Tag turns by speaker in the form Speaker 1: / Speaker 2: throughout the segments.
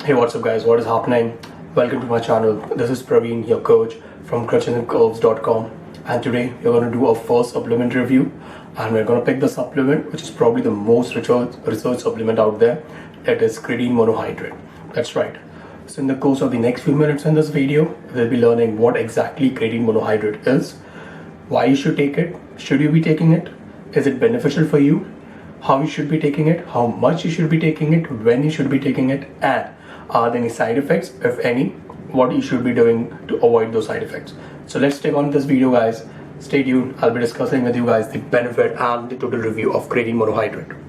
Speaker 1: Hey, what's up guys, what is happening? Welcome to my channel. This is Praveen, your coach from CreatineCurves.com, and today we're going to do our first supplement review, and we're going to pick the supplement which is probably the most research supplement out there. It is Creatine Monohydrate. That's right. So in the course of the next few minutes in this video, we'll be learning what exactly Creatine Monohydrate is, why you should take it, should you be taking it, is it beneficial for you, how you should be taking it, how much you should be taking it, when you should be taking it, and are there any side effects, if any, what you should be doing to avoid those side effects. So let's take on this video guys. Stay tuned. I'll be discussing with you guys the benefit and the total review of Creatine Monohydrate.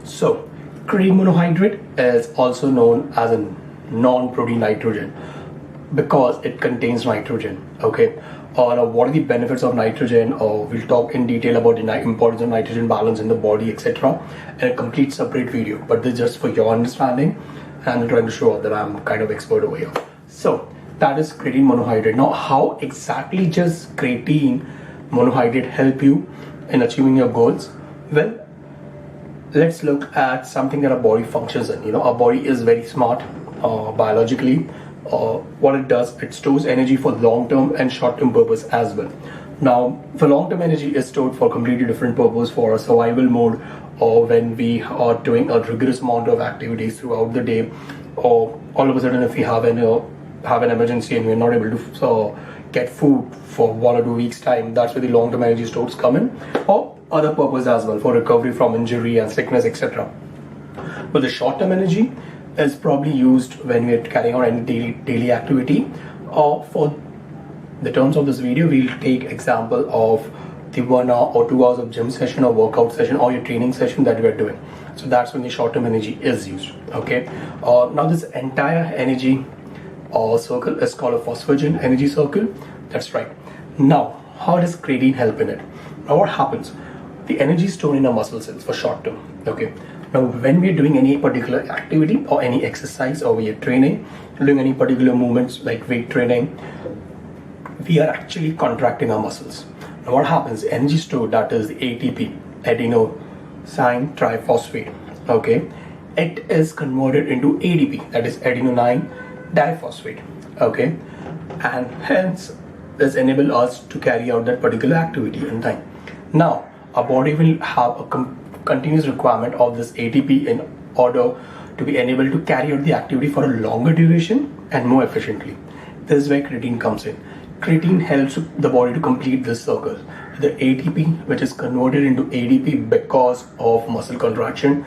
Speaker 1: So, creatine monohydrate is also known as a non-protein nitrogen because it contains nitrogen. Okay, now what are the benefits of nitrogen? We'll talk in detail about the importance of nitrogen balance in the body, etc. in a complete separate video. But this is just for your understanding, and I'm trying to show that I'm kind of expert over here. So that is creatine monohydrate. Now, how exactly does creatine monohydrate help you in achieving your goals? Well, let's look at something that our body functions in. Our body is very smart biologically. What it does, it stores energy for long-term and short-term purpose as well. Now, the long-term energy is stored for completely different purpose, for a survival mode, or when we are doing a rigorous amount of activities throughout the day, or all of a sudden if we have an emergency and we're not able to get food for 1 or 2 weeks time. That's where the long-term energy stores come in, or other purpose as well, for recovery from injury and sickness, etc. But the short-term energy is probably used when we're carrying out any daily activity, or for the terms of this video, we'll take example of the 1 hour or 2 hours of gym session or workout session or your training session that we're doing. So that's when the short-term energy is used. Okay, now this entire energy circle is called a phosphagen energy circle. That's right. Now, how does creatine help in it? Now, what happens? The energy is stored in our muscle cells for short term. Okay. Now, when we're doing any particular activity or any exercise, or we are training, doing any particular movements like weight training, we are actually contracting our muscles. Now, what happens? Energy stored, that is the ATP, adenosine triphosphate. Okay, it is converted into ADP, that is adenine diphosphate. Okay, and hence this enables us to carry out that particular activity in time. Now, our body will have a continuous requirement of this ATP in order to be enabled to carry out the activity for a longer duration and more efficiently. This is where creatine comes in. Creatine helps the body to complete this circle. The ATP, which is converted into ADP because of muscle contraction,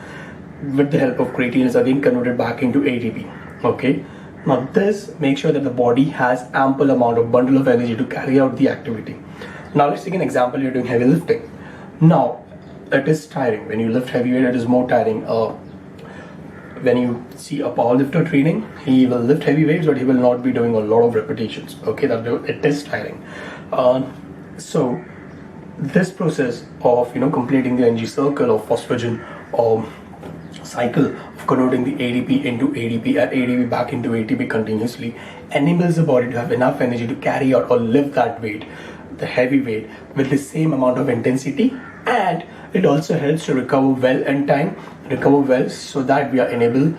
Speaker 1: with the help of creatine, is again converted back into ATP. Okay. Now this makes sure that the body has ample amount of bundle of energy to carry out the activity. Now let's take an example. You're doing heavy lifting. Now it is tiring. When you lift heavy weight, it is more tiring. When you see a powerlifter training, he will lift heavy weights, but he will not be doing a lot of repetitions. Okay, it is tiring. So this process of completing the energy circle of phosphagen cycle of converting the ADP into ADP and ADP back into ATP continuously enables the body to have enough energy to carry out or lift that weight, the heavy weight, with the same amount of intensity, and it also helps to recover well in time, so that we are able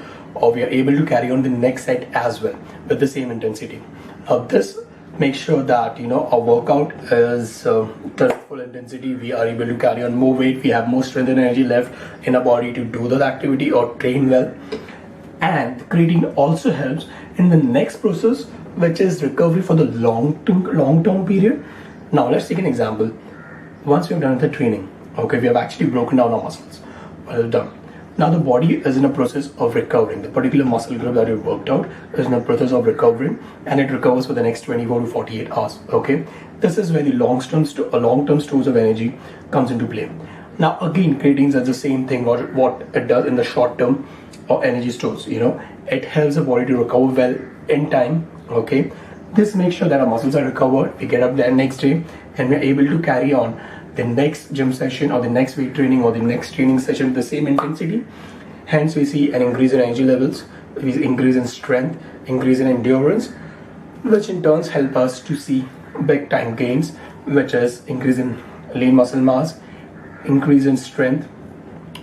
Speaker 1: to carry on the next set as well with the same intensity. Now this make sure that our workout is full intensity, we are able to carry on more weight, we have more strength and energy left in our body to do that activity or train well. And creatine also helps in the next process, which is recovery for the long-term period. Now let's take an example. Once we've done the training, okay, we have actually broken down our muscles, well done. Now the body is in a process of recovering. The particular muscle group that you worked out is in a process of recovering, and it recovers for the next 24 to 48 hours. Okay, this is where the long-term stores of energy comes into play. Now again, creatine is the same thing. What it does in the short term or energy stores, it helps the body to recover well in time. Okay, this makes sure that our muscles are recovered. We get up the next day and we're able to carry on the next gym session or the next weight training or the next training session with the same intensity. Hence we see an increase in energy levels, we increase in strength, increase in endurance, which in turns help us to see big time gains, which is increase in lean muscle mass, increase in strength,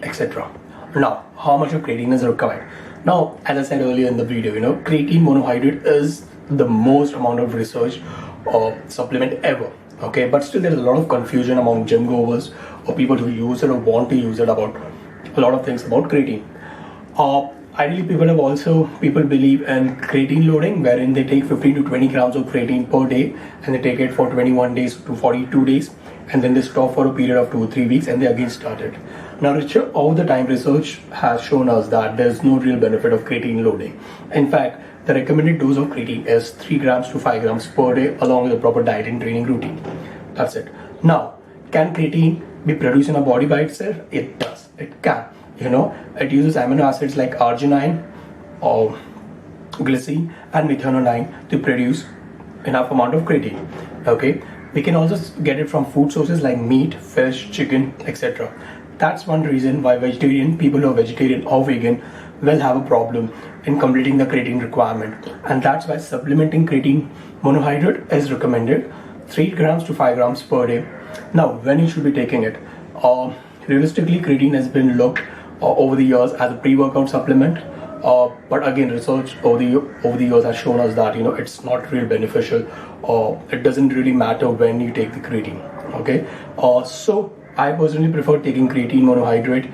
Speaker 1: etc. Now, how much of creatine is required? Now, as I said earlier in the video, creatine monohydrate is the most amount of research or supplement ever. Okay, but still there's a lot of confusion among gym goers or people who use it or want to use it about a lot of things about creatine. Ideally, people believe in creatine loading, wherein they take 15 to 20 grams of creatine per day and they take it for 21 days to 42 days, and then they stop for a period of 2 or 3 weeks and they again start it. Now, all the time research has shown us that there's no real benefit of creatine loading. In fact, the recommended dose of creatine is 3 grams to 5 grams per day along with a proper diet and training routine. That's it. Now, can creatine be produced in a body by itself? It does. It can. It uses amino acids like arginine or glycine and methionine to produce enough amount of creatine. Okay. We can also get it from food sources like meat, fish, chicken, etc. That's one reason why people who are vegetarian or vegan will have a problem in completing the creatine requirement, and that's why supplementing creatine monohydrate is recommended 3 grams to 5 grams per day. Now, when you should be taking it? Realistically, creatine has been looked over the years as a pre-workout supplement, but again, research over the years has shown us that it's not really beneficial, or it doesn't really matter when you take the creatine. Okay, so I personally prefer taking creatine monohydrate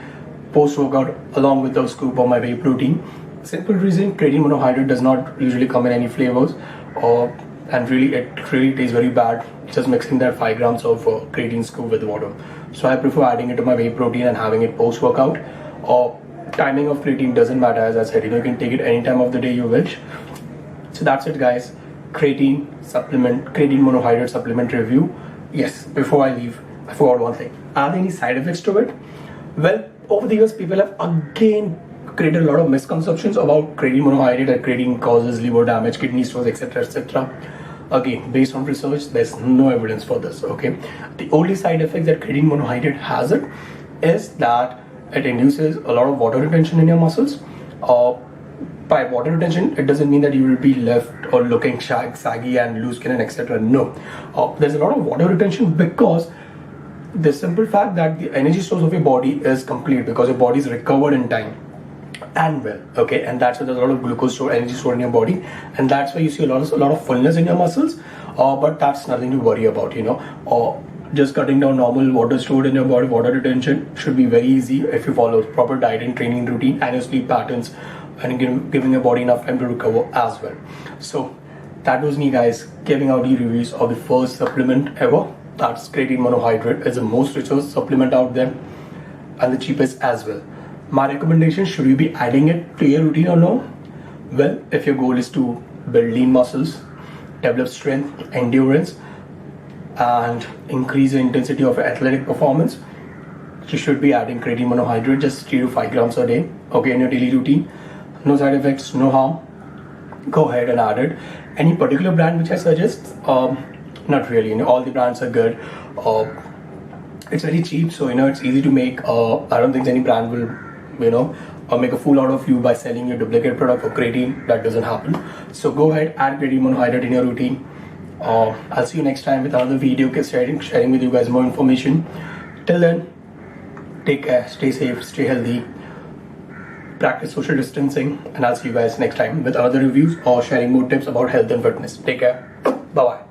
Speaker 1: post-workout along with a scoop of my whey protein. Simple reason, creatine monohydrate does not usually come in any flavors, and it really tastes very bad just mixing that 5 grams of creatine scoop with water. So I prefer adding it to my whey protein and having it post-workout. Timing of creatine doesn't matter, as I said, you can take it any time of the day you wish. So that's it, guys. Creatine monohydrate supplement review. Yes, before I leave, I forgot one thing. Are there any side effects to it? Well, over the years, people have again created a lot of misconceptions about creatine monohydrate, that creatine causes liver damage, kidney stones, etc., etc. Again, based on research, there's no evidence for this. Okay, the only side effect that creatine monohydrate has is that it induces a lot of water retention in your muscles. By water retention, it doesn't mean that you will be left or looking saggy and loose skin and etc. No, there's a lot of water retention because the simple fact that the energy source of your body is complete, because your body is recovered in time and well. Okay, and that's why there's a lot of glucose energy stored in your body, and that's why you see a lot of fullness in your muscles. But that's nothing to worry about. Just cutting down normal water stored in your body, water retention should be very easy if you follow proper diet and training routine and your sleep patterns, and giving your body enough time to recover as well. So that was me, guys, giving out the reviews of the first supplement ever. That's creatine monohydrate. It's the most researched supplement out there and the cheapest as well. My recommendation, should you be adding it to your routine or no? Well, if your goal is to build lean muscles, develop strength, endurance, and increase the intensity of athletic performance, you should be adding creatine monohydrate just 3 to 5 grams a day, okay, in your daily routine. No side effects, no harm. Go ahead and add it. Any particular brand which I suggest? Not really. All the brands are good. It's very cheap, so it's easy to make. I don't think any brand will, make a fool out of you by selling your duplicate product for creatine. That doesn't happen. So go ahead, add creatine monohydrate in your routine. I'll see you next time with another video, sharing with you guys more information. Till then, take care, stay safe, stay healthy, practice social distancing, and I'll see you guys next time with other reviews or sharing more tips about health and fitness. Take care. Bye bye.